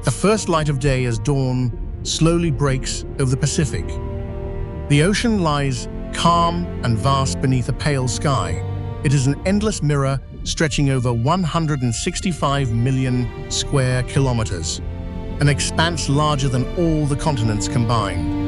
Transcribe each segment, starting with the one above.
At the first light of day as dawn slowly breaks over the Pacific, the ocean lies calm and vast beneath a pale sky. It is an endless mirror stretching over 165 million square kilometers, an expanse larger than all the continents combined.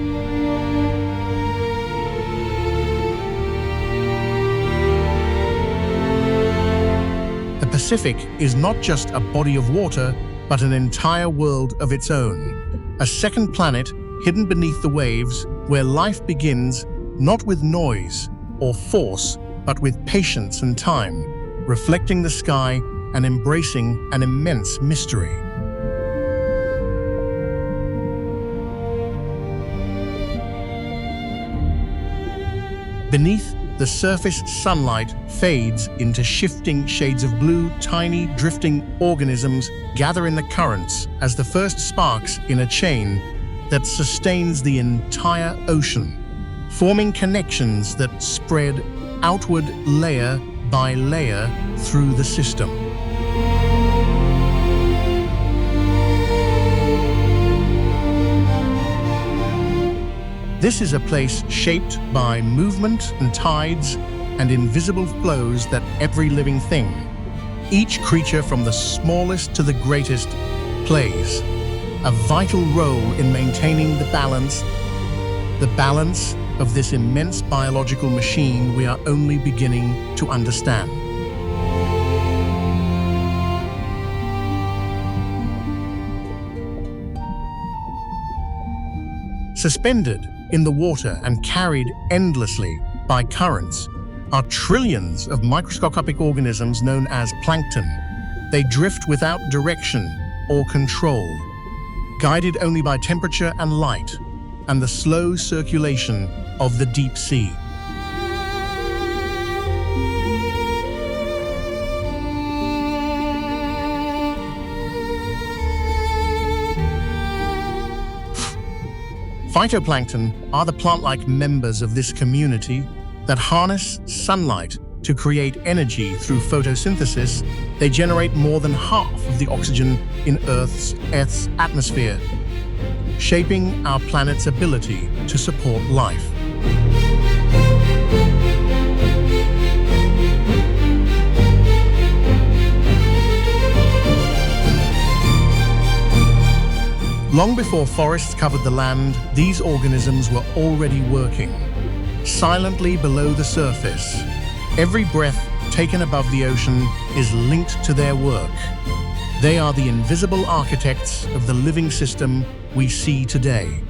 The Pacific is not just a body of water, but an entire world of its own. A second planet hidden beneath the waves where life begins not with noise or force, but with patience and time, reflecting the sky and embracing an immense mystery. Beneath the surface, sunlight fades into shifting shades of blue. Tiny drifting organisms gather in the currents as the first sparks in a chain that sustains the entire ocean, forming connections that spread outward layer by layer through the system. This is a place shaped by movement and tides and invisible flows that every living thing, each creature from the smallest to the greatest, plays a vital role in maintaining the balance of this immense biological machine we are only beginning to understand. Suspended in the water and carried endlessly by currents are trillions of microscopic organisms known as plankton. They drift without direction or control, guided only by temperature and light and the slow circulation of the deep sea. Phytoplankton are the plant-like members of this community that harness sunlight to create energy through photosynthesis. They generate more than half of the oxygen in Earth's atmosphere, shaping our planet's ability to support life. Long before forests covered the land, these organisms were already working, silently below the surface. Every breath taken above the ocean is linked to their work. They are the invisible architects of the living system we see today.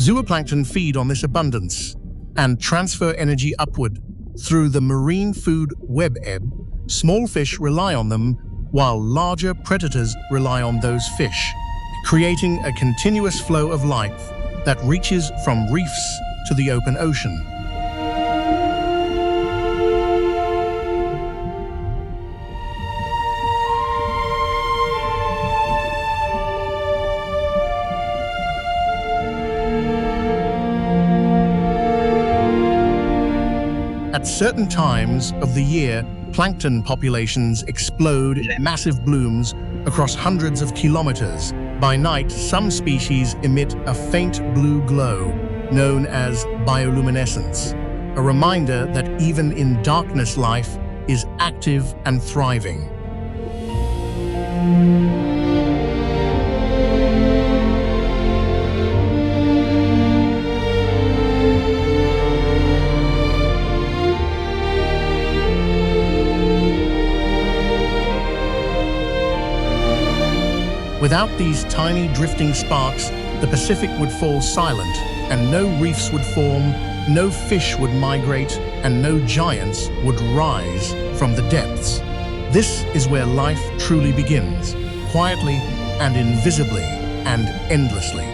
Zooplankton feed on this abundance and transfer energy upward through the marine food web. Small fish rely on them, while larger predators rely on those fish, creating a continuous flow of life that reaches from reefs to the open ocean. At certain times of the year, plankton populations explode in massive blooms across hundreds of kilometers. By night, some species emit a faint blue glow, known as bioluminescence, a reminder that even in darkness, life is active and thriving. Without these tiny drifting sparks, the Pacific would fall silent, and no reefs would form, no fish would migrate, and no giants would rise from the depths. This is where life truly begins, quietly and invisibly and endlessly.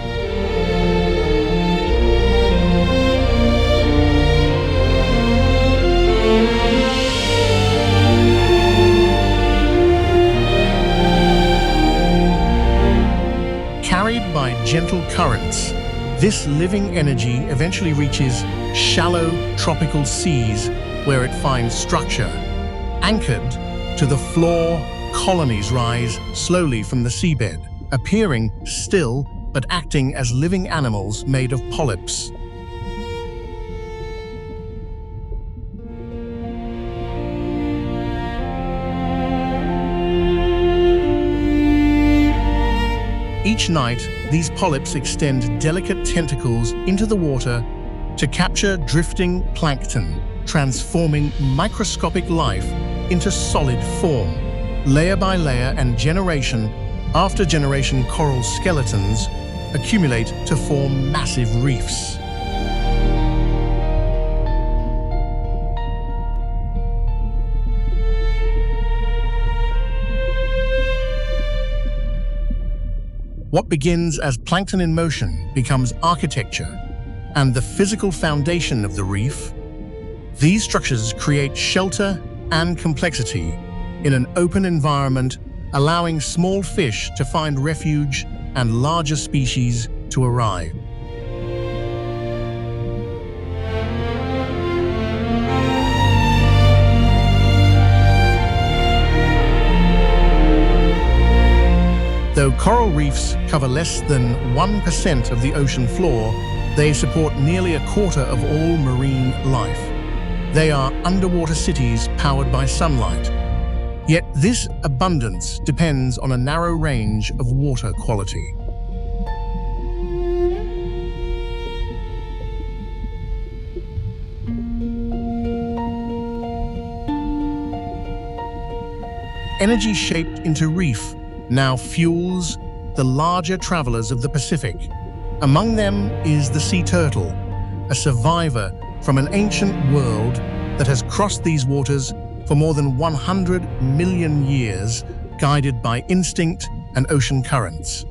gentle currents. This living energy eventually reaches shallow tropical seas where it finds structure. Anchored to the floor, colonies rise slowly from the seabed, appearing still but acting as living animals made of polyps. Each night, these polyps extend delicate tentacles into the water to capture drifting plankton, transforming microscopic life into solid form. Layer by layer and generation after generation, coral skeletons accumulate to form massive reefs. What begins as plankton in motion becomes architecture and the physical foundation of the reef. These structures create shelter and complexity in an open environment, allowing small fish to find refuge and larger species to arrive. Though coral reefs cover less than 1% of the ocean floor, they support nearly a quarter of all marine life. They are underwater cities powered by sunlight. Yet this abundance depends on a narrow range of water quality. Energy shaped into reef now fuels the larger travelers of the Pacific. Among them is the sea turtle, a survivor from an ancient world that has crossed these waters for more than 100 million years, guided by instinct and ocean currents.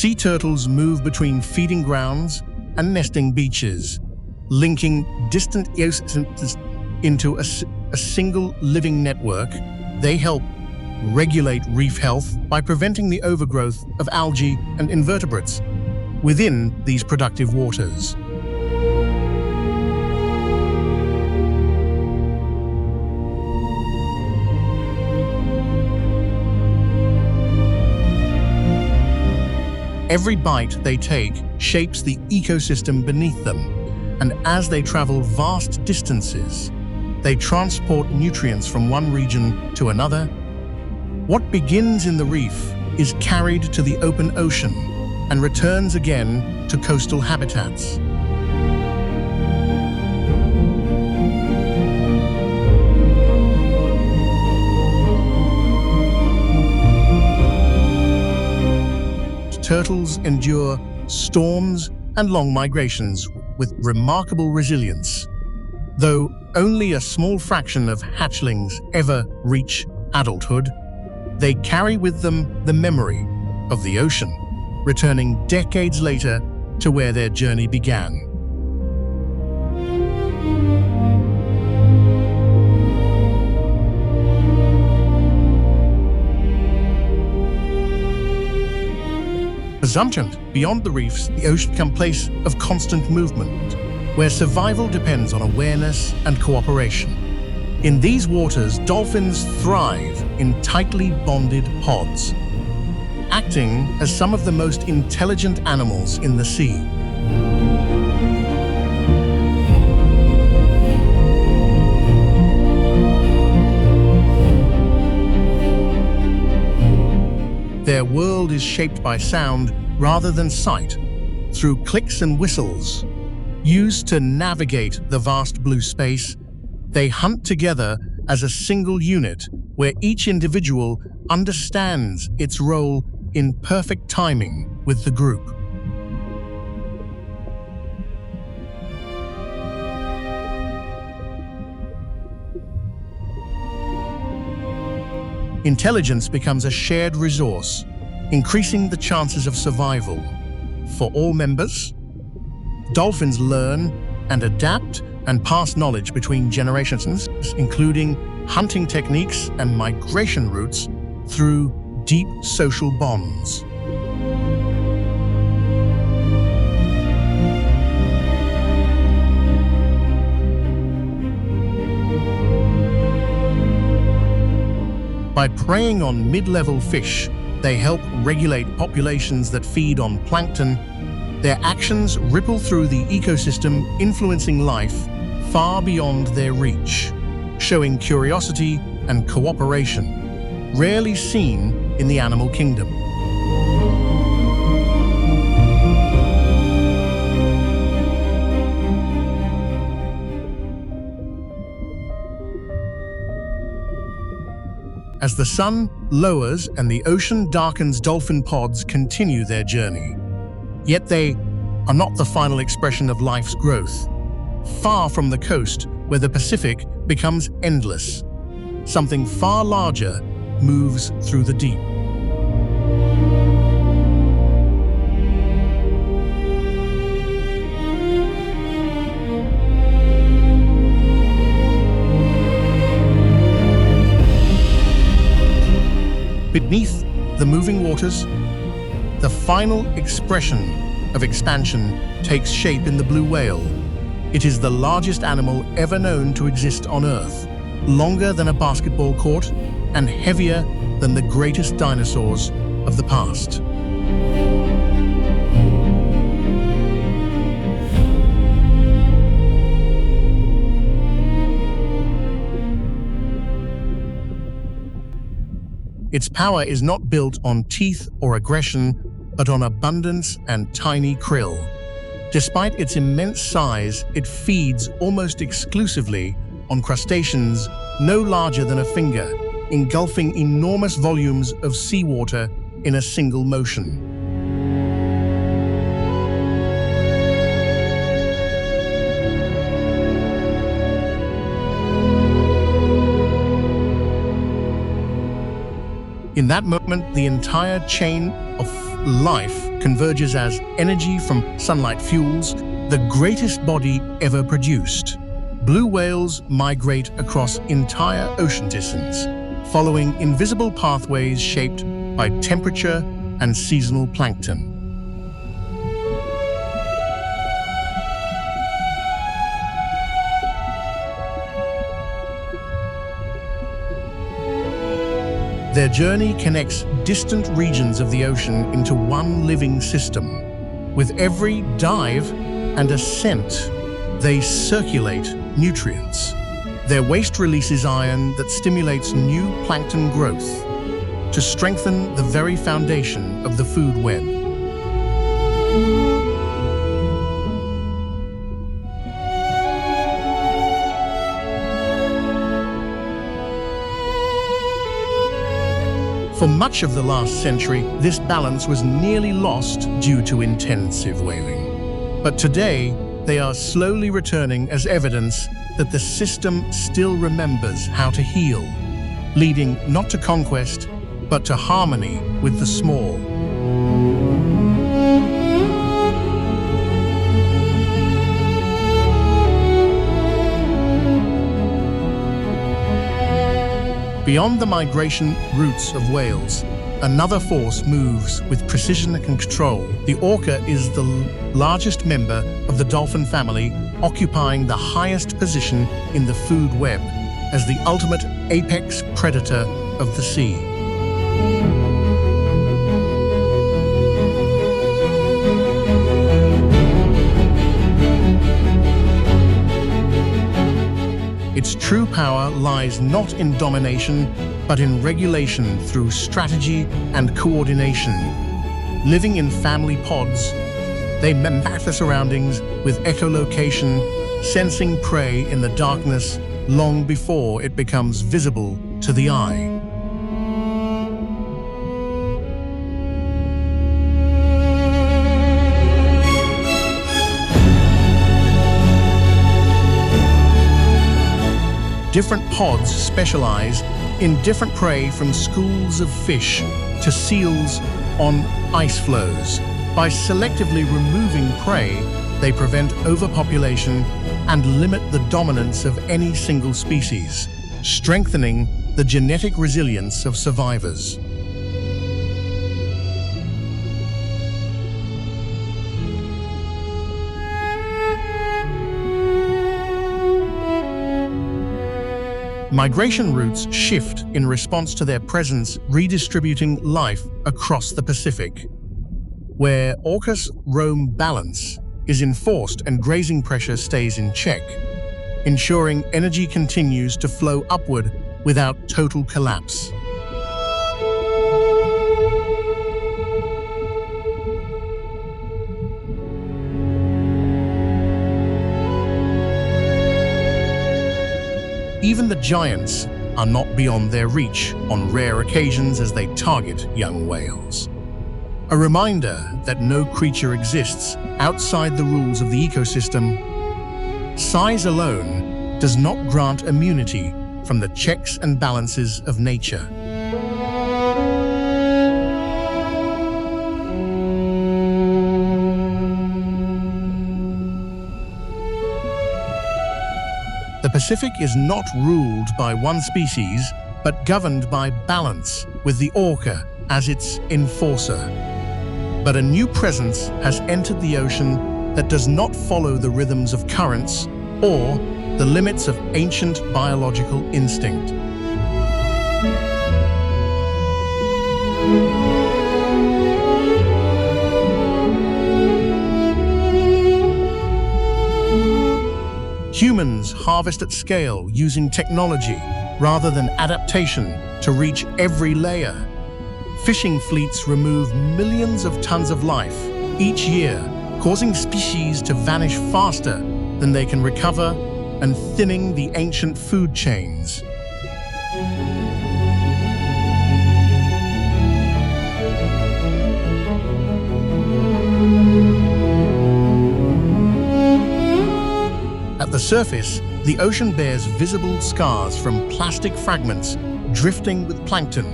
Sea turtles move between feeding grounds and nesting beaches, linking distant ecosystems into a single living network. They help regulate reef health by preventing the overgrowth of algae and invertebrates within these productive waters. Every bite they take shapes the ecosystem beneath them, and as they travel vast distances, they transport nutrients from one region to another. What begins in the reef is carried to the open ocean and returns again to coastal habitats. Turtles endure storms and long migrations with remarkable resilience. Though only a small fraction of hatchlings ever reach adulthood, they carry with them the memory of the ocean, returning decades later to where their journey began. Assumption, beyond the reefs, the ocean becomes a place of constant movement, where survival depends on awareness and cooperation. In these waters, dolphins thrive in tightly bonded pods, acting as some of the most intelligent animals in the sea. Their world is shaped by sound rather than sight, through clicks and whistles. Used to navigate the vast blue space, they hunt together as a single unit where each individual understands its role in perfect timing with the group. Intelligence becomes a shared resource, increasing the chances of survival for all members. Dolphins learn and adapt and pass knowledge between generations, including hunting techniques and migration routes, through deep social bonds. By preying on mid-level fish, they help regulate populations that feed on plankton. Their actions ripple through the ecosystem, influencing life far beyond their reach, showing curiosity and cooperation, rarely seen in the animal kingdom. As the sun lowers and the ocean darkens, dolphin pods continue their journey. Yet they are not the final expression of life's growth. Far from the coast, where the Pacific becomes endless, something far larger moves through the deep. Beneath the moving waters, the final expression of expansion takes shape in the blue whale. It is the largest animal ever known to exist on Earth, longer than a basketball court and heavier than the greatest dinosaurs of the past. Its power is not built on teeth or aggression, but on abundance and tiny krill. Despite its immense size, it feeds almost exclusively on crustaceans no larger than a finger, engulfing enormous volumes of seawater in a single motion. In that moment, the entire chain of life converges as energy from sunlight fuels the greatest body ever produced. Blue whales migrate across entire ocean distances, following invisible pathways shaped by temperature and seasonal plankton. Their journey connects distant regions of the ocean into one living system. With every dive and ascent, they circulate nutrients. Their waste releases iron that stimulates new plankton growth to strengthen the very foundation of the food web. For much of the last century, this balance was nearly lost due to intensive whaling. But today, they are slowly returning as evidence that the system still remembers how to heal, leading not to conquest, but to harmony with the small. Beyond the migration routes of whales, another force moves with precision and control. The orca is the largest member of the dolphin family, occupying the highest position in the food web as the ultimate apex predator of the sea. Its true power lies not in domination, but in regulation through strategy and coordination. Living in family pods, they map the surroundings with echolocation, sensing prey in the darkness long before it becomes visible to the eye. Different pods specialize in different prey, from schools of fish to seals on ice floes. By selectively removing prey, They prevent overpopulation and limit the dominance of any single species, strengthening the genetic resilience of survivors. Migration routes shift in response to their presence, redistributing life across the Pacific. Where orcas roam, balance is enforced and grazing pressure stays in check, ensuring energy continues to flow upward without total collapse. Even the giants are not beyond their reach on rare occasions as they target young whales. A reminder that no creature exists outside the rules of the ecosystem. Size alone does not grant immunity from the checks and balances of nature. The Pacific is not ruled by one species, but governed by balance, with the orca as its enforcer. But a new presence has entered the ocean that does not follow the rhythms of currents or the limits of ancient biological instinct. Humans harvest at scale using technology rather than adaptation to reach every layer. Fishing fleets remove millions of tons of life each year, causing species to vanish faster than they can recover and thinning the ancient food chains. At the surface, the ocean bears visible scars from plastic fragments drifting with plankton.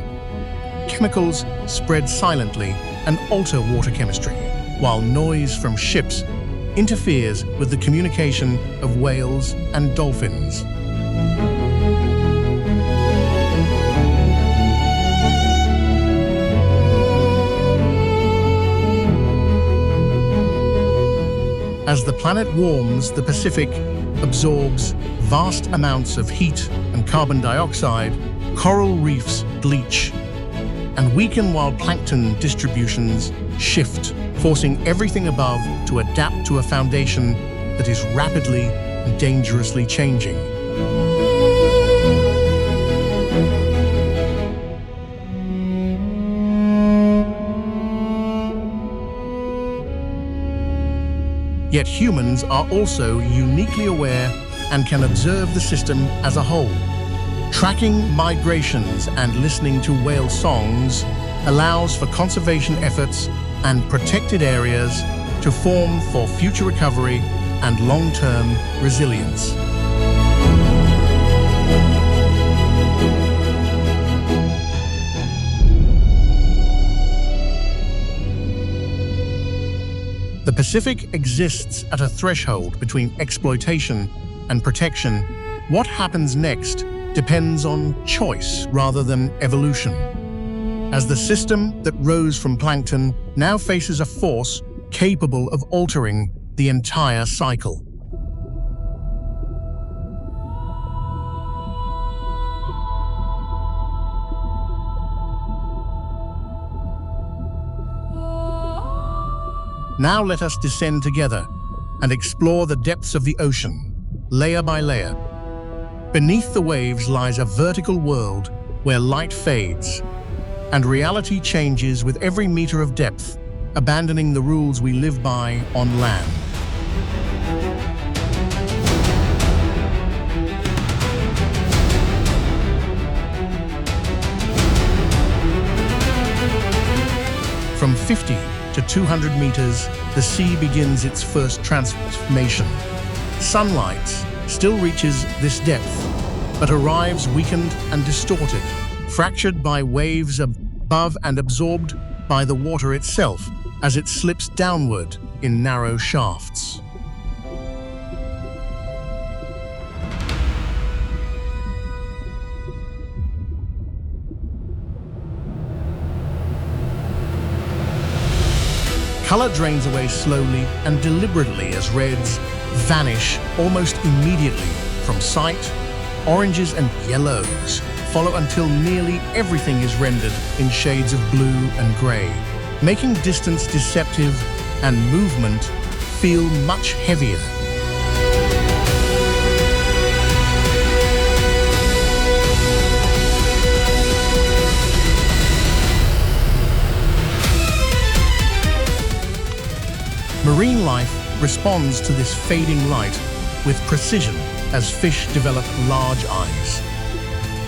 Chemicals spread silently and alter water chemistry, while noise from ships interferes with the communication of whales and dolphins. As the planet warms, the Pacific absorbs vast amounts of heat and carbon dioxide. Coral reefs bleach and weaken while plankton distributions shift, forcing everything above to adapt to a foundation that is rapidly and dangerously changing. Yet humans are also uniquely aware and can observe the system as a whole. Tracking migrations and listening to whale songs allows for conservation efforts and protected areas to form for future recovery and long-term resilience. The Pacific exists at a threshold between exploitation and protection. What happens next depends on choice rather than evolution. As the system that rose from plankton now faces a force capable of altering the entire cycle. Now let us descend together and explore the depths of the ocean, layer by layer. Beneath the waves lies a vertical world where light fades and reality changes with every meter of depth, abandoning the rules we live by on land. From 50 to 200 meters, the sea begins its first transformation. Sunlight still reaches this depth, but arrives weakened and distorted, fractured by waves above and absorbed by the water itself as it slips downward in narrow shafts. Color drains away slowly and deliberately as reds vanish almost immediately from sight. Oranges and yellows follow until nearly everything is rendered in shades of blue and gray, making distance deceptive and movement feel much heavier. Marine life responds to this fading light with precision as fish develop large eyes.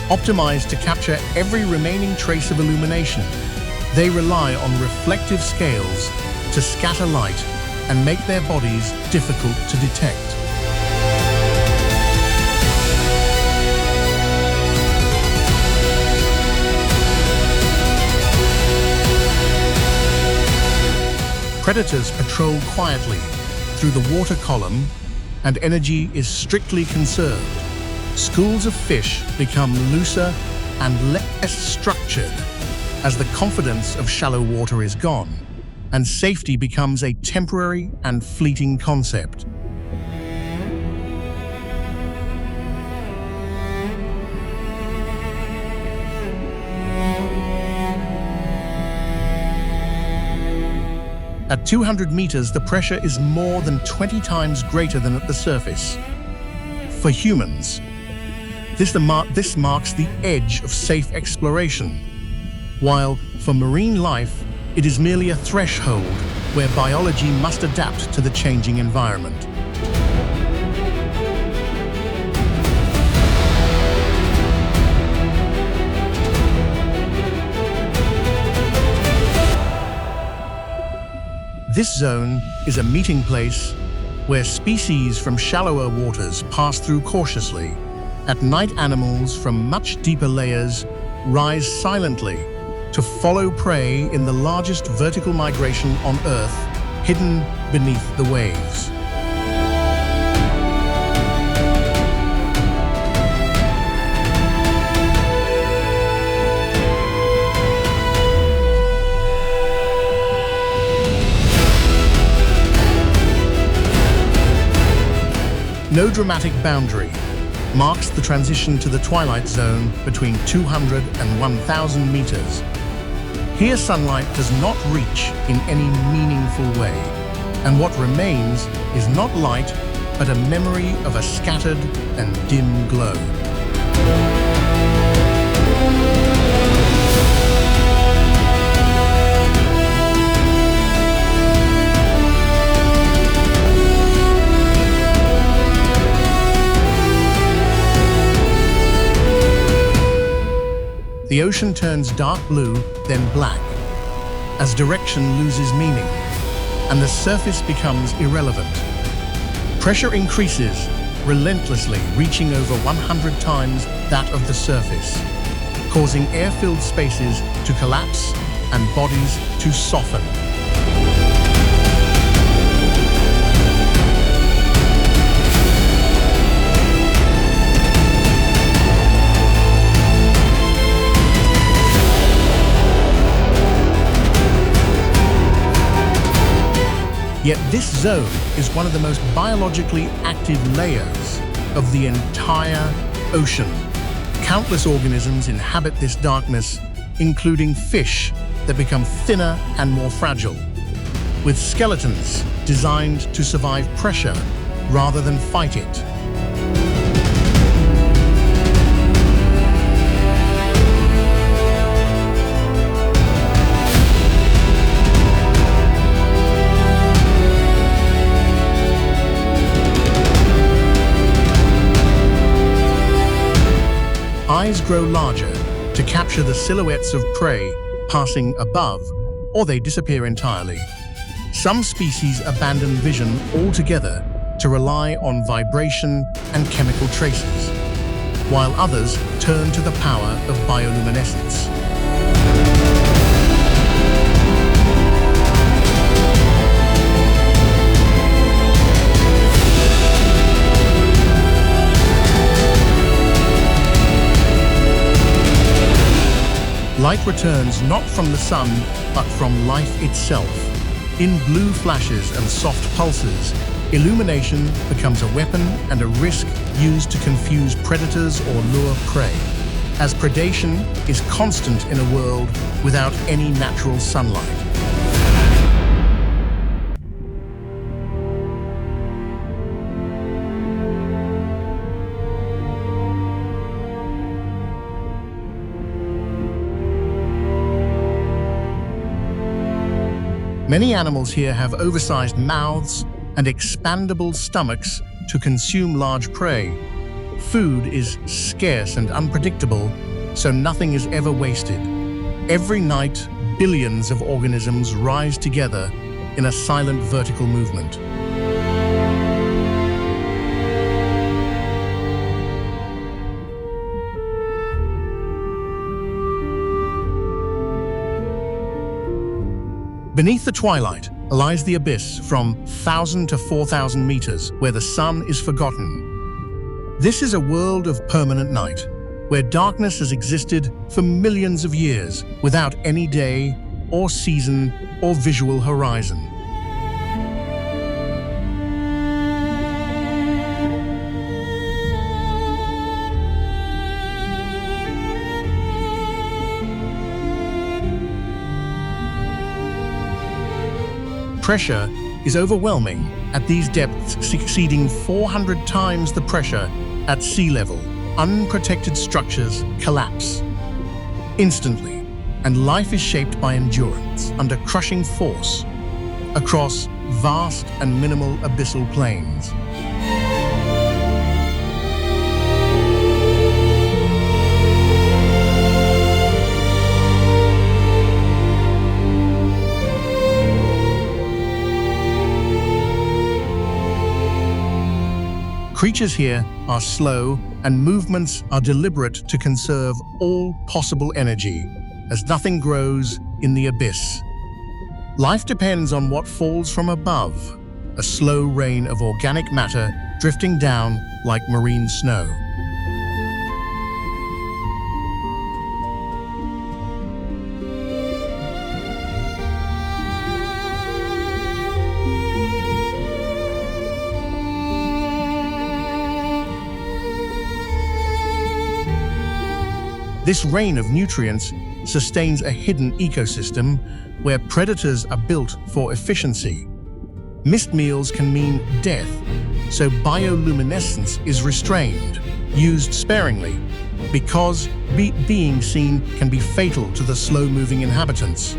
Optimized to capture every remaining trace of illumination, they rely on reflective scales to scatter light and make their bodies difficult to detect. Predators patrol quietly through the water column, and energy is strictly conserved. Schools of fish become looser and less structured as the confidence of shallow water is gone, and safety becomes a temporary and fleeting concept. At 200 meters, the pressure is more than 20 times greater than at the surface. For humans, this marks the edge of safe exploration, while for marine life, it is merely a threshold where biology must adapt to the changing environment. This zone is a meeting place where species from shallower waters pass through cautiously. At night, animals from much deeper layers rise silently to follow prey in the largest vertical migration on Earth, hidden beneath the waves. No dramatic boundary marks the transition to the twilight zone between 200 and 1,000 meters. Here, sunlight does not reach in any meaningful way, and what remains is not light, but a memory of a scattered and dim glow. The ocean turns dark blue, then black, as direction loses meaning, and the surface becomes irrelevant. Pressure increases relentlessly, reaching over 100 times that of the surface, causing air-filled spaces to collapse and bodies to soften. Yet this zone is one of the most biologically active layers of the entire ocean. Countless organisms inhabit this darkness, including fish that become thinner and more fragile, with skeletons designed to survive pressure rather than fight it. Eyes grow larger to capture the silhouettes of prey passing above, or they disappear entirely. Some species abandon vision altogether to rely on vibration and chemical traces, while others turn to the power of bioluminescence. Light returns not from the sun, but from life itself, In blue flashes and soft pulses, illumination becomes a weapon and a risk used to confuse predators or lure prey, as predation is constant in a world without any natural sunlight. Many animals here have oversized mouths and expandable stomachs to consume large prey. Food is scarce and unpredictable, so nothing is ever wasted. Every night, billions of organisms rise together in a silent vertical movement. Beneath the twilight lies the abyss, from 1,000 to 4,000 meters, where the sun is forgotten. This is a world of permanent night, where darkness has existed for millions of years without any day or season or visual horizon. Pressure is overwhelming at these depths, exceeding 400 times the pressure at sea level. Unprotected structures collapse instantly, and life is shaped by endurance under crushing force across vast and minimal abyssal plains. Creatures here are slow, and movements are deliberate to conserve all possible energy, as nothing grows in the abyss. Life depends on what falls from above, a slow rain of organic matter drifting down like marine snow. This rain of nutrients sustains a hidden ecosystem where predators are built for efficiency. Missed meals can mean death, so bioluminescence is restrained, used sparingly, because being seen can be fatal to the slow-moving inhabitants.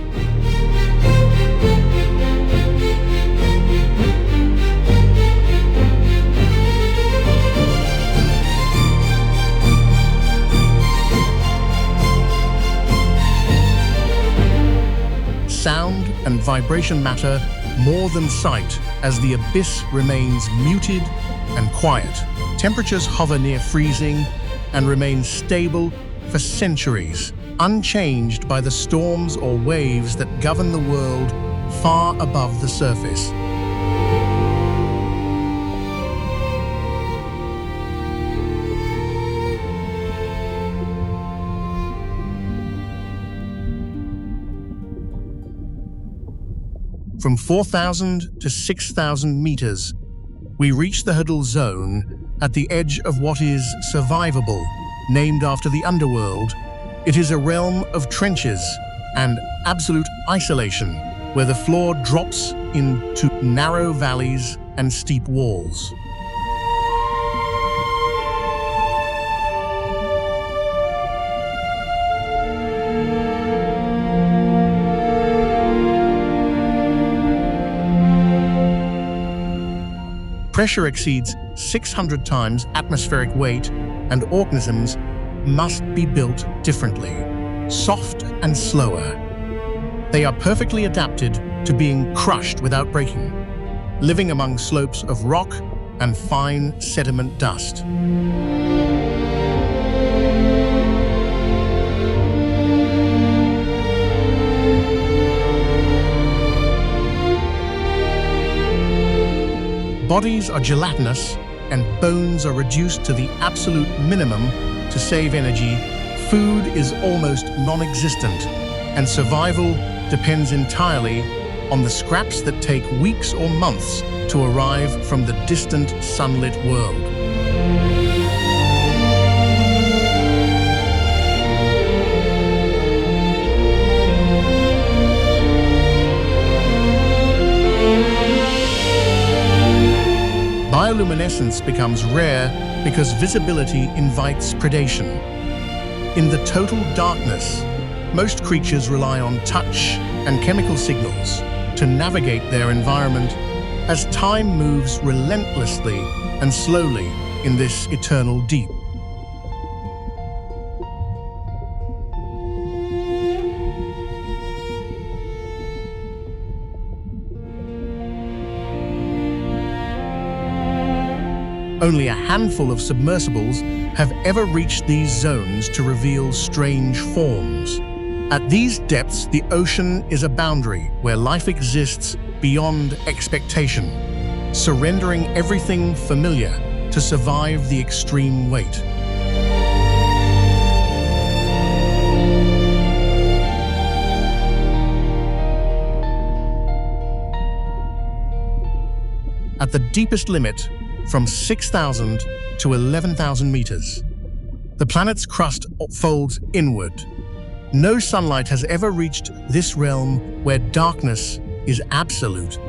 Sound and vibration matter more than sight, as the abyss remains muted and quiet. Temperatures hover near freezing and remain stable for centuries, unchanged by the storms or waves that govern the world far above the surface. From 4,000 to 6,000 meters, we reach the Hadal Zone at the edge of what is survivable, named after the underworld. It is a realm of trenches and absolute isolation, where the floor drops into narrow valleys and steep walls. Pressure exceeds 600 times atmospheric weight, and organisms must be built differently, soft and slower. They are perfectly adapted to being crushed without breaking, living among slopes of rock and fine sediment dust. Bodies are gelatinous, and bones are reduced to the absolute minimum to save energy. Food is almost non-existent, and survival depends entirely on the scraps that take weeks or months to arrive from the distant sunlit world. Bioluminescence becomes rare because visibility invites predation. In the total darkness, most creatures rely on touch and chemical signals to navigate their environment as time moves relentlessly and slowly in this eternal deep. Only a handful of submersibles have ever reached these zones to reveal strange forms. At these depths, the ocean is a boundary where life exists beyond expectation, surrendering everything familiar to survive the extreme weight. At the deepest limit, from 6,000 to 11,000 meters, the planet's crust folds inward. No sunlight has ever reached this realm where darkness is absolute,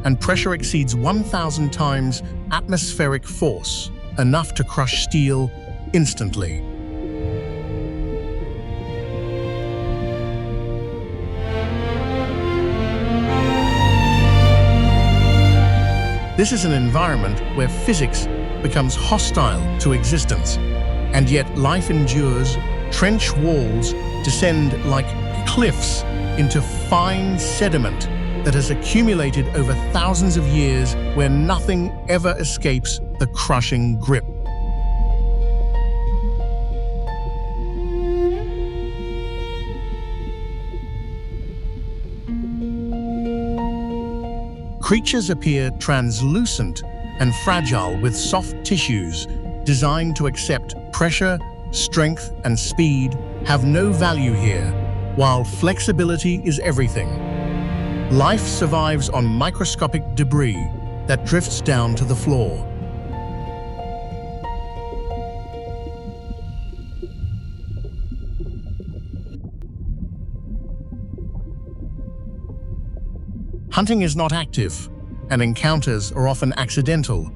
and pressure exceeds 1,000 times atmospheric force, enough to crush steel instantly. This is an environment where physics becomes hostile to existence, and yet life endures. Trench walls descend like cliffs into fine sediment that has accumulated over thousands of years, where nothing ever escapes the crushing grip. Creatures appear translucent and fragile, with soft tissues designed to accept pressure. Strength and speed have no value here, while flexibility is everything. Life survives on microscopic debris that drifts down to the floor. Hunting is not active, and encounters are often accidental.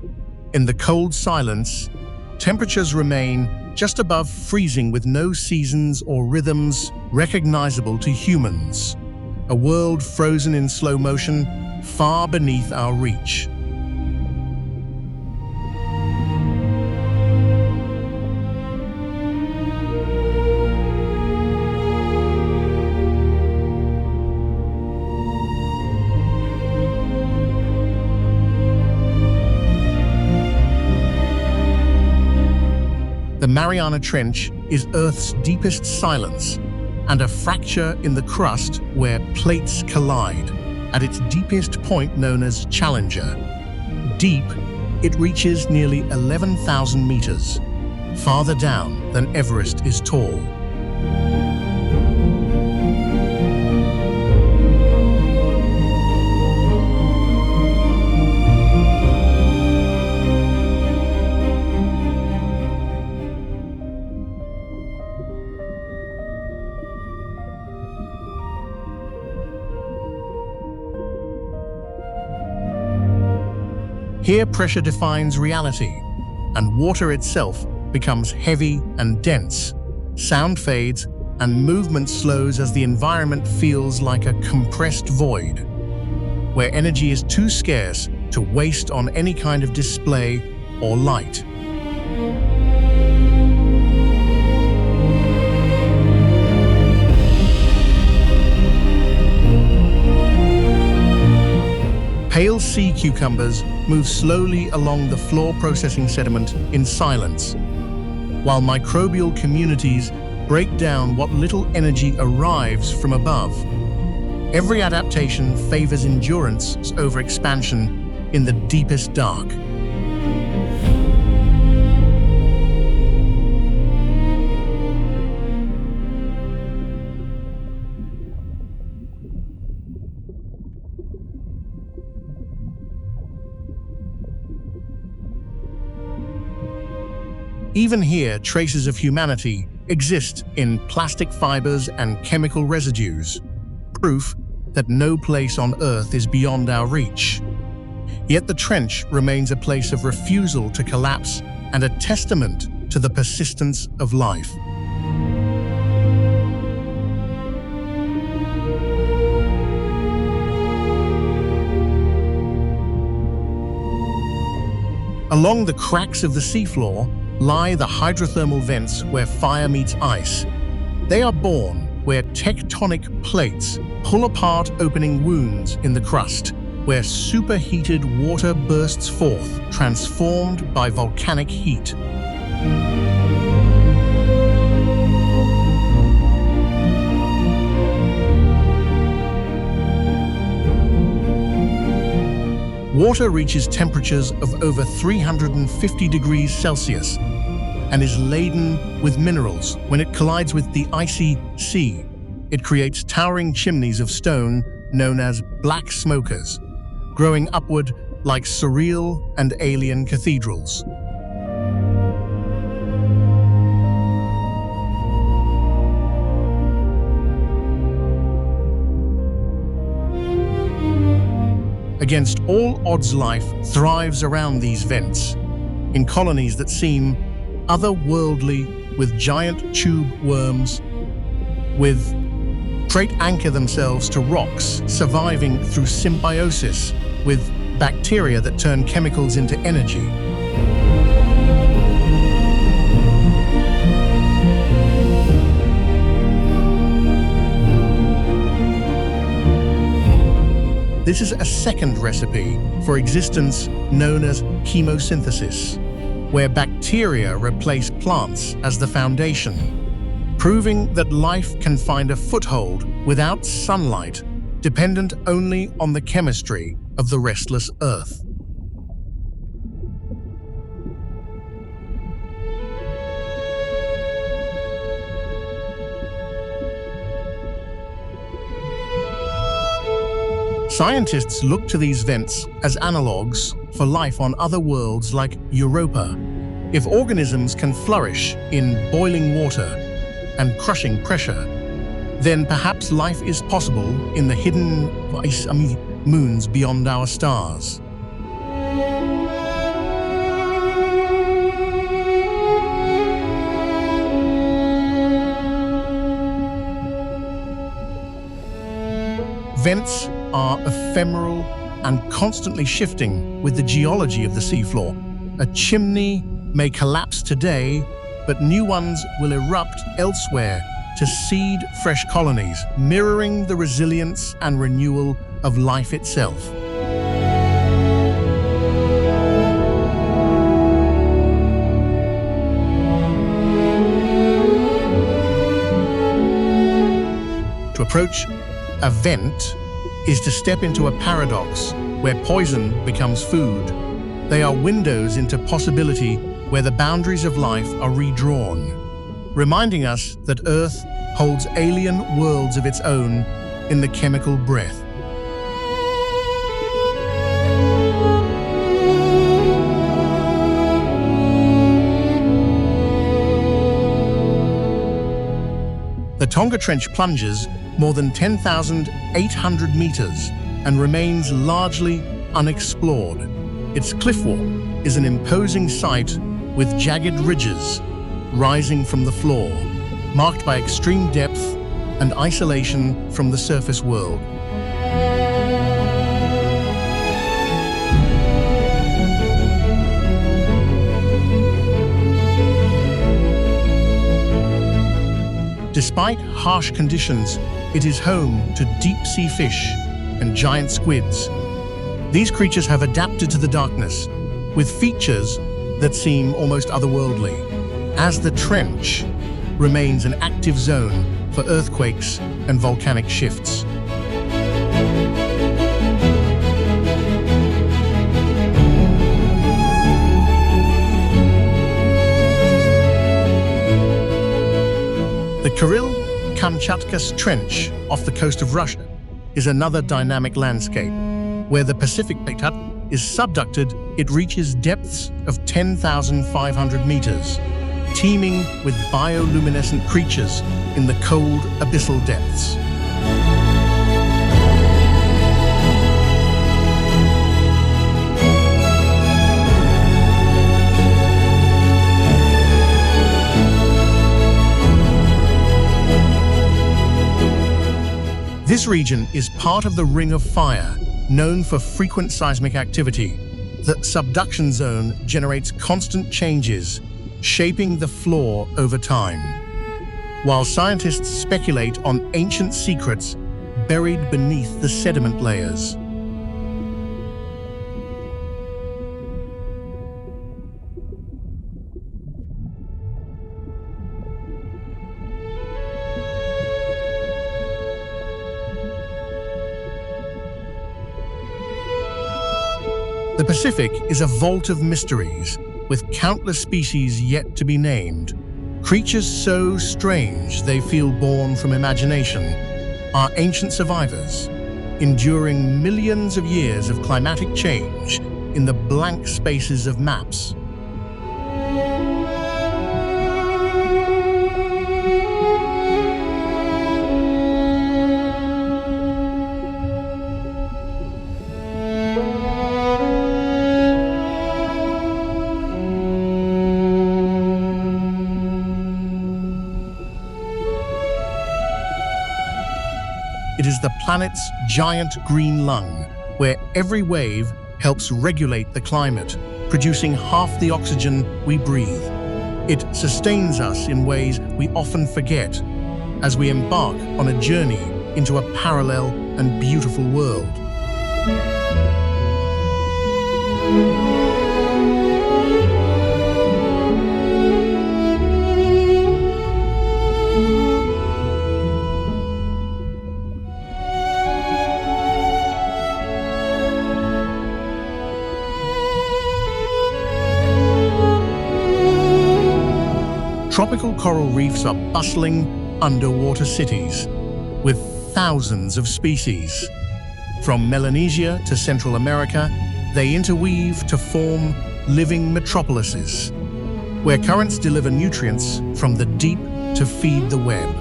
In the cold silence, temperatures remain just above freezing, with no seasons or rhythms recognizable to humans. A world frozen in slow motion, far beneath our reach. The Mariana Trench is Earth's deepest silence, and a fracture in the crust where plates collide. At its deepest point, known as Challenger, deep, it reaches nearly 11,000 meters, farther down than Everest is tall. Here, pressure defines reality, and water itself becomes heavy and dense. Sound fades, and movement slows as the environment feels like a compressed void, where energy is too scarce to waste on any kind of display or light. Pale sea cucumbers move slowly along the floor, processing sediment in silence, while microbial communities break down what little energy arrives from above. Every adaptation favors endurance over expansion in the deepest dark. Even here, traces of humanity exist in plastic fibers and chemical residues, proof that no place on Earth is beyond our reach. Yet the trench remains a place of refusal to collapse and a testament to the persistence of life. Along the cracks of the seafloor lie the hydrothermal vents where fire meets ice. They are born where tectonic plates pull apart, opening wounds in the crust, where superheated water bursts forth, transformed by volcanic heat. Water reaches temperatures of over 350 degrees Celsius and is laden with minerals. When it collides with the icy sea, it creates towering chimneys of stone known as black smokers, growing upward like surreal and alien cathedrals. Against all odds, life thrives around these vents, in colonies that seem otherworldly, with giant tube worms, with trait anchor themselves to rocks, surviving through symbiosis with bacteria that turn chemicals into energy. This is a second recipe for existence known as chemosynthesis, where bacteria replace plants as the foundation, proving that life can find a foothold without sunlight, dependent only on the chemistry of the restless earth. Scientists look to these vents as analogues for life on other worlds like Europa. If organisms can flourish in boiling water and crushing pressure, then perhaps life is possible in the hidden moons beyond our stars. Vents are ephemeral and constantly shifting with the geology of the seafloor. A chimney may collapse today, but new ones will erupt elsewhere to seed fresh colonies, mirroring the resilience and renewal of life itself. To approach a vent is to step into a paradox where poison becomes food. They are windows into possibility where the boundaries of life are redrawn, reminding us that Earth holds alien worlds of its own in the chemical breath. The Tonga Trench plunges more than 10,800 meters and remains largely unexplored. Its cliff wall is an imposing sight with jagged ridges rising from the floor, marked by extreme depth and isolation from the surface world. Despite harsh conditions, it is home to deep-sea fish and giant squids. These creatures have adapted to the darkness, with features that seem almost otherworldly, as the trench remains an active zone for earthquakes and volcanic shifts. The Kuril-Kamchatka Trench off the coast of Russia is another dynamic landscape. Where the Pacific is subducted, it reaches depths of 10,500 meters, teeming with bioluminescent creatures in the cold abyssal depths. This region is part of the Ring of Fire, known for frequent seismic activity. The subduction zone generates constant changes, shaping the floor over time. While scientists speculate on ancient secrets buried beneath the sediment layers. The Pacific is a vault of mysteries, with countless species yet to be named. Creatures so strange they feel born from imagination are ancient survivors, enduring millions of years of climatic change in the blank spaces of maps. It is the planet's giant green lung, where every wave helps regulate the climate, producing half the oxygen we breathe. It sustains us in ways we often forget as we embark on a journey into a parallel and beautiful world. Tropical coral reefs are bustling underwater cities with thousands of species. From Melanesia to Central America, they interweave to form living metropolises, where currents deliver nutrients from the deep to feed the web.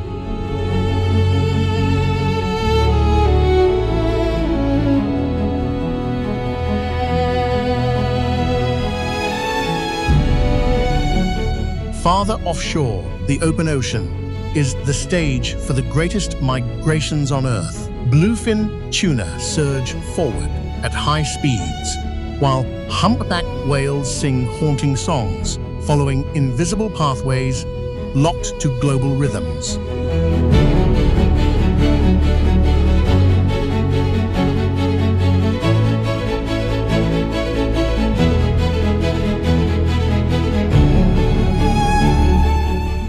Farther offshore, the open ocean is the stage for the greatest migrations on Earth. Bluefin tuna surge forward at high speeds, while humpback whales sing haunting songs, following invisible pathways locked to global rhythms.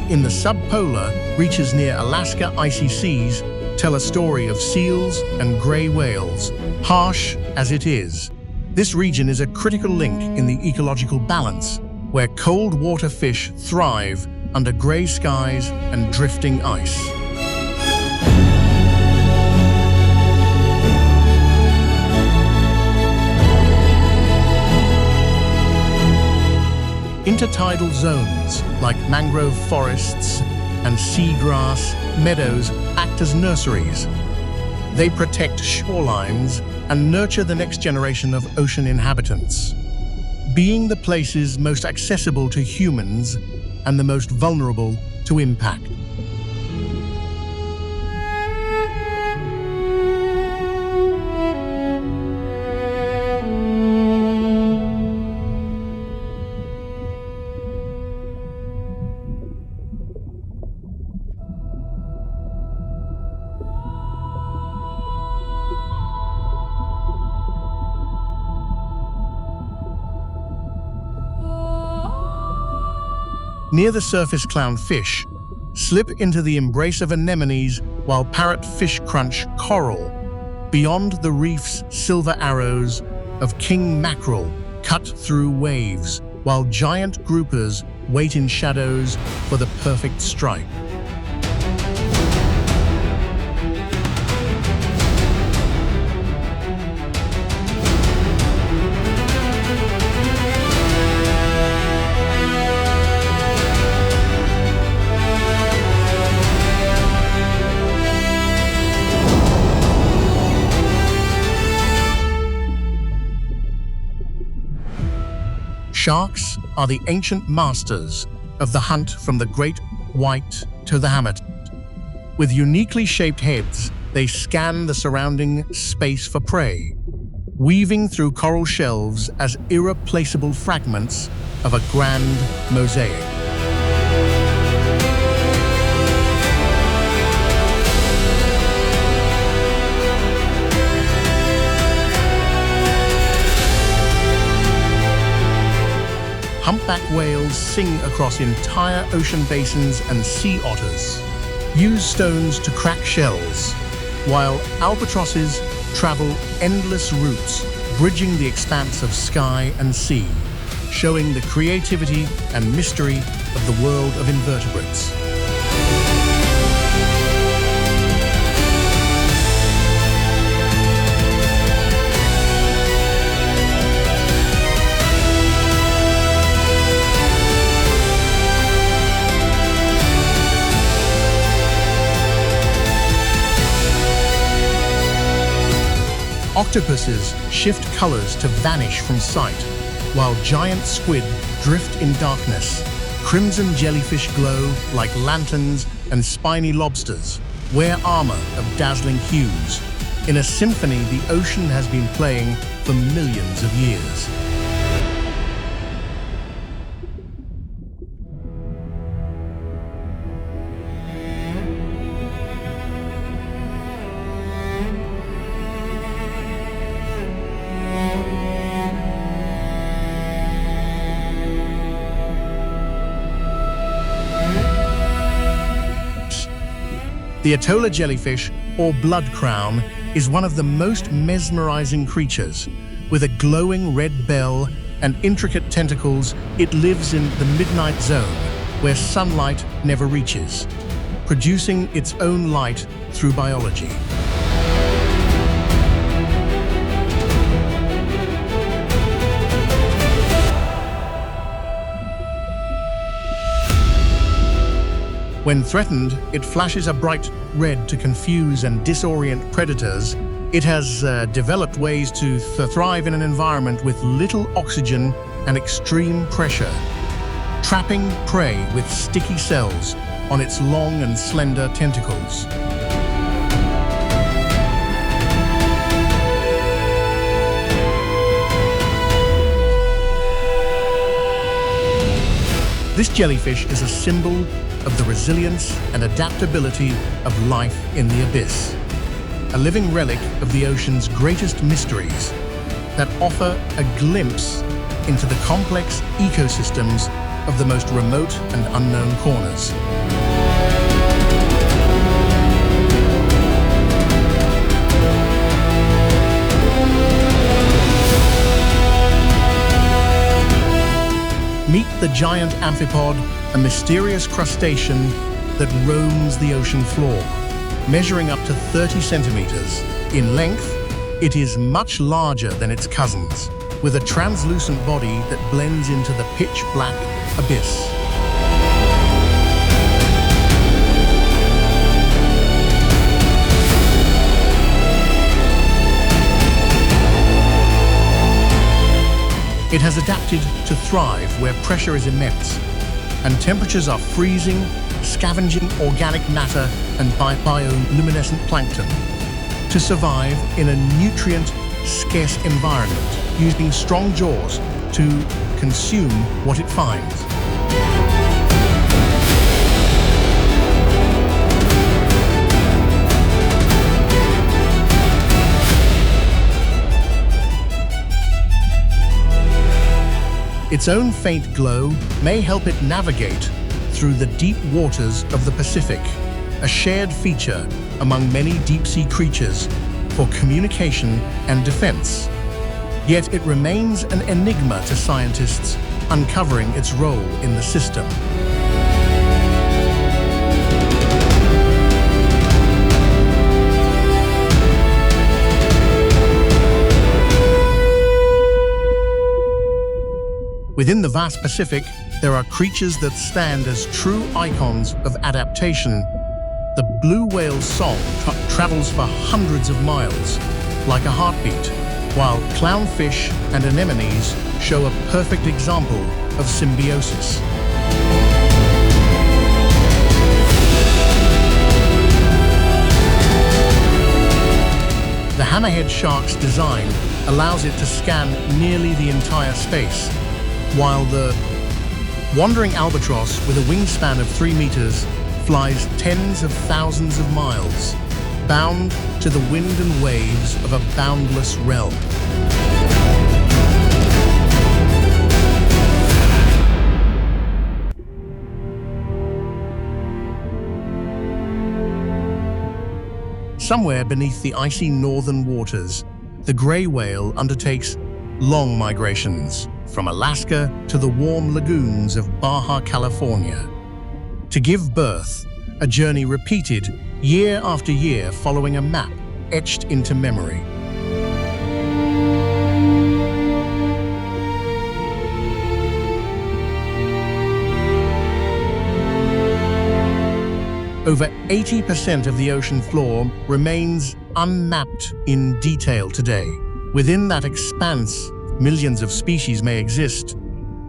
In the subpolar reaches near Alaska, icy seas tell a story of seals and gray whales. Harsh as it is, this region is a critical link in the ecological balance, where cold water fish thrive under gray skies and drifting ice. Intertidal zones like mangrove forests and seagrass meadows act as nurseries. They protect shorelines and nurture the next generation of ocean inhabitants, being the places most accessible to humans and the most vulnerable to impact. Near the surface, clownfish slip into the embrace of anemones while parrotfish crunch coral. Beyond the reef's silver arrows of king mackerel cut through waves, while giant groupers wait in shadows for the perfect strike. Sharks are the ancient masters of the hunt from the great white to the hammer. With uniquely shaped heads, they scan the surrounding space for prey, weaving through coral shelves as irreplaceable fragments of a grand mosaic. Humpback whales sing across entire ocean basins, and sea otters use stones to crack shells, while albatrosses travel endless routes, bridging the expanse of sky and sea, showing the creativity and mystery of the world of invertebrates. Octopuses shift colors to vanish from sight, while giant squid drift in darkness. Crimson jellyfish glow like lanterns, and spiny lobsters wear armor of dazzling hues. In a symphony the ocean has been playing for millions of years. The Atolla jellyfish, or blood crown, is one of the most mesmerizing creatures. With a glowing red bell and intricate tentacles, it lives in the midnight zone, where sunlight never reaches, producing its own light through biology. When threatened, it flashes a bright red to confuse and disorient predators. It has developed ways to thrive in an environment with little oxygen and extreme pressure, trapping prey with sticky cells on its long and slender tentacles. This jellyfish is a symbol of the resilience and adaptability of life in the abyss, a living relic of the ocean's greatest mysteries that offer a glimpse into the complex ecosystems of the most remote and unknown corners. Meet the giant amphipod, a mysterious crustacean that roams the ocean floor. Measuring up to 30 centimeters in length, it is much larger than its cousins, with a translucent body that blends into the pitch-black abyss. It has adapted to thrive where pressure is immense and temperatures are freezing, scavenging organic matter and bioluminescent plankton to survive in a nutrient-scarce environment, using strong jaws to consume what it finds. Its own faint glow may help it navigate through the deep waters of the Pacific, a shared feature among many deep-sea creatures for communication and defense. Yet it remains an enigma to scientists, uncovering its role in the system. Within the vast Pacific, there are creatures that stand as true icons of adaptation. The blue whale's song travels for hundreds of miles, like a heartbeat, while clownfish and anemones show a perfect example of symbiosis. The hammerhead shark's design allows it to scan nearly the entire space, while the wandering albatross with a wingspan of 3 meters flies tens of thousands of miles, bound to the wind and waves of a boundless realm. Somewhere beneath the icy northern waters, the gray whale undertakes long migrations from Alaska to the warm lagoons of Baja California. To give birth, a journey repeated year after year following a map etched into memory. Over 80% of the ocean floor remains unmapped in detail today. Within that expanse, millions of species may exist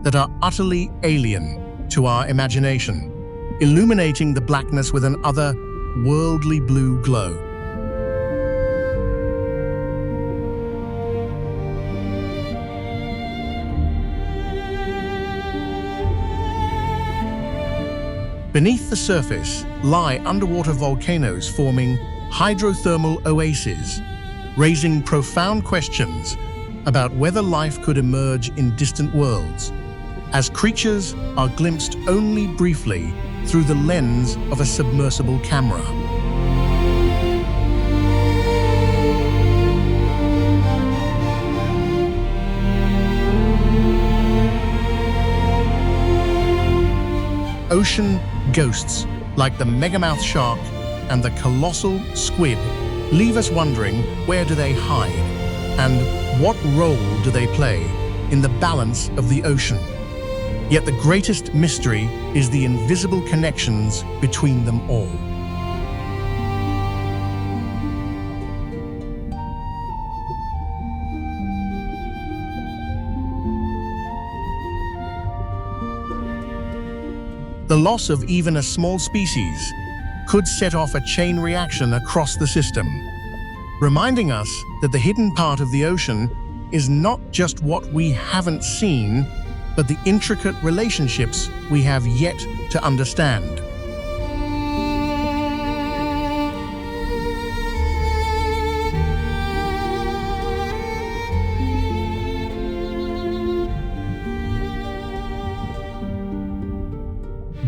that are utterly alien to our imagination, illuminating the blackness with an otherworldly blue glow. Beneath the surface lie underwater volcanoes forming hydrothermal oases, raising profound questions about whether life could emerge in distant worlds, as creatures are glimpsed only briefly through the lens of a submersible camera. Ocean ghosts like the megamouth shark and the colossal squid leave us wondering, where do they hide and what role do they play in the balance of the ocean? Yet the greatest mystery is the invisible connections between them all. The loss of even a small species could set off a chain reaction across the system, reminding us that the hidden part of the ocean is not just what we haven't seen, but the intricate relationships we have yet to understand.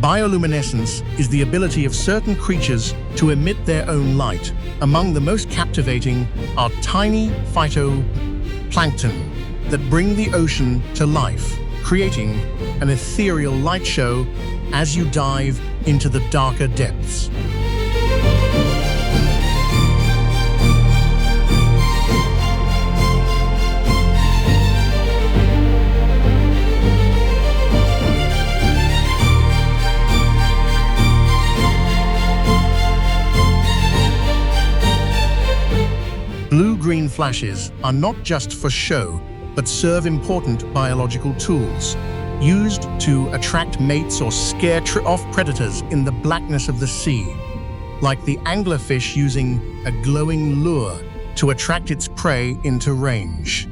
Bioluminescence is the ability of certain creatures to emit their own light. Among the most captivating are tiny phytoplankton that bring the ocean to life, creating an ethereal light show as you dive into the darker depths. Blue-green flashes are not just for show, but serve important biological tools, used to attract mates or scare off predators in the blackness of the sea, like the anglerfish using a glowing lure to attract its prey into range.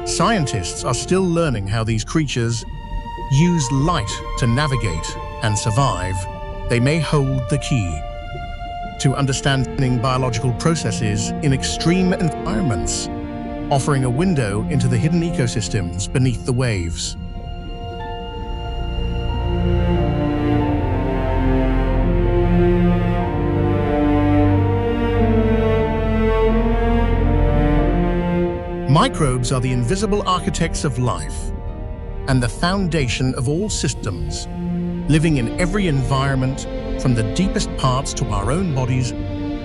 Scientists are still learning how these creatures use light to navigate and survive. They may hold the key to understanding biological processes in extreme environments, offering a window into the hidden ecosystems beneath the waves. Microbes are the invisible architects of life and the foundation of all systems, living in every environment From the deepest parts to our own bodies,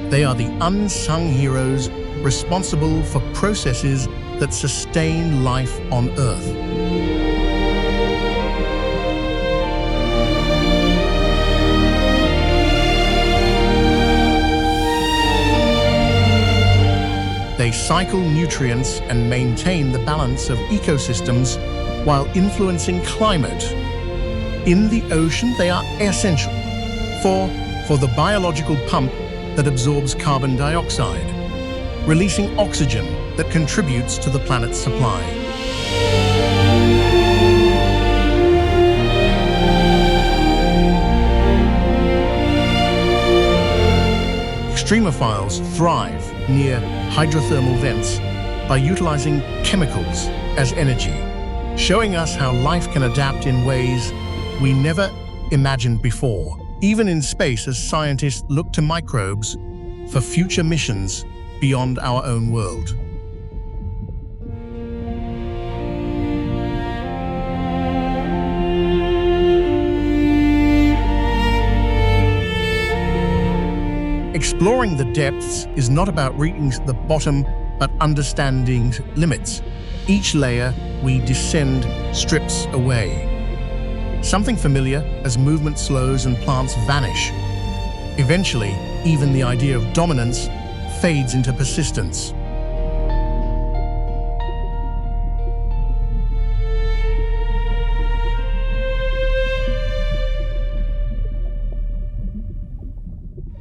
they are the unsung heroes responsible for processes that sustain life on Earth. They cycle nutrients and maintain the balance of ecosystems while influencing climate. In the ocean, they are essential for the biological pump that absorbs carbon dioxide, releasing oxygen that contributes to the planet's supply. Extremophiles thrive near hydrothermal vents by utilizing chemicals as energy, showing us how life can adapt in ways we never imagined before. Even in space, as scientists look to microbes for future missions beyond our own world. Exploring the depths is not about reaching the bottom, but understanding limits. Each layer we descend strips away something familiar as movement slows and plants vanish. Eventually, even the idea of dominance fades into persistence.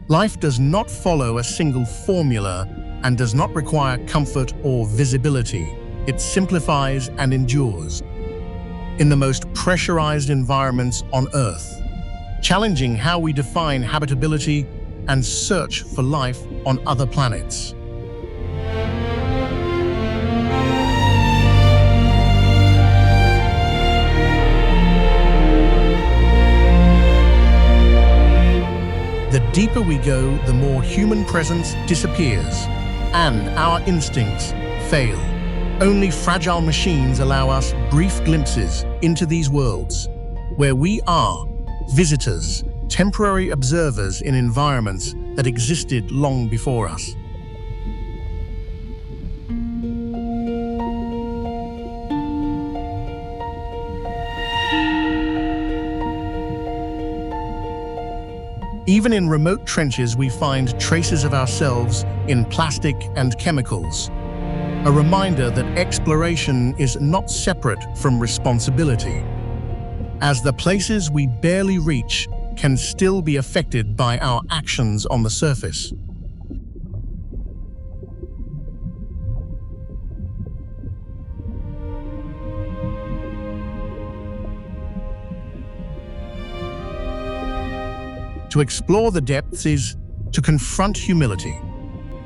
Life does not follow a single formula and does not require comfort or visibility. It simplifies and endures in the most pressurized environments on Earth, challenging how we define habitability and search for life on other planets. The deeper we go, the more human presence disappears, and our instincts fail. Only fragile machines allow us brief glimpses into these worlds, where we are visitors, temporary observers in environments that existed long before us. Even in remote trenches, we find traces of ourselves in plastic and chemicals. A reminder that exploration is not separate from responsibility, as the places we barely reach can still be affected by our actions on the surface. To explore the depths is to confront humility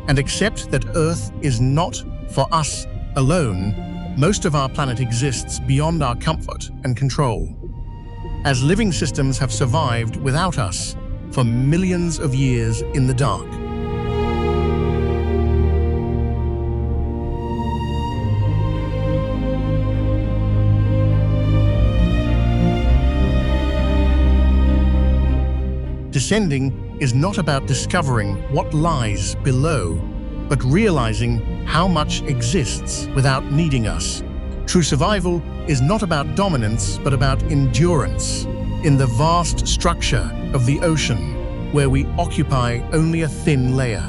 and accept that Earth is not for us alone. Most of our planet exists beyond our comfort and control, as living systems have survived without us for millions of years in the dark. Descending is not about discovering what lies below, but realizing how much exists without needing us. True survival is not about dominance, but about endurance in the vast structure of the ocean, where we occupy only a thin layer.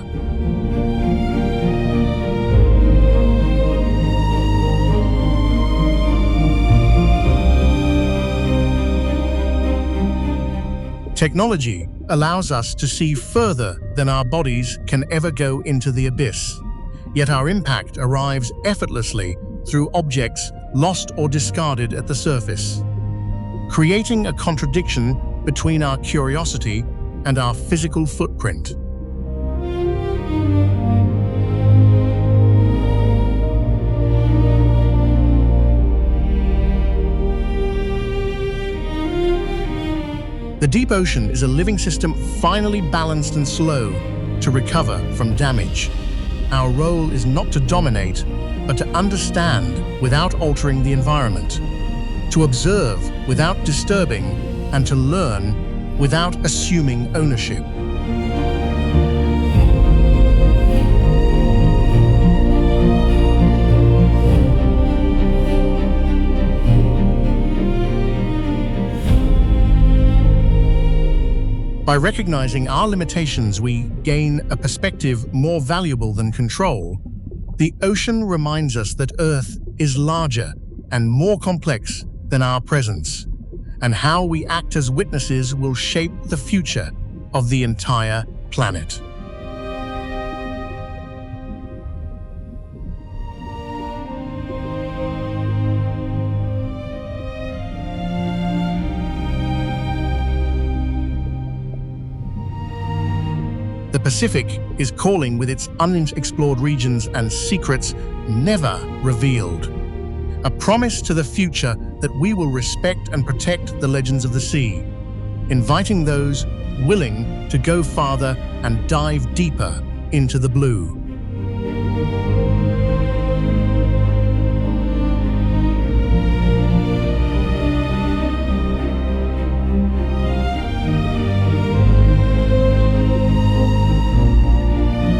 Technology allows us to see further than our bodies can ever go into the abyss, yet our impact arrives effortlessly through objects lost or discarded at the surface, creating a contradiction between our curiosity and our physical footprint. The deep ocean is a living system finely balanced and slow to recover from damage. Our role is not to dominate, but to understand without altering the environment, to observe without disturbing, and to learn without assuming ownership. By recognizing our limitations, we gain a perspective more valuable than control. The ocean reminds us that Earth is larger and more complex than our presence, and how we act as witnesses will shape the future of the entire planet. The Pacific is calling with its unexplored regions and secrets never revealed. A promise to the future that we will respect and protect the legends of the sea, inviting those willing to go farther and dive deeper into the blue.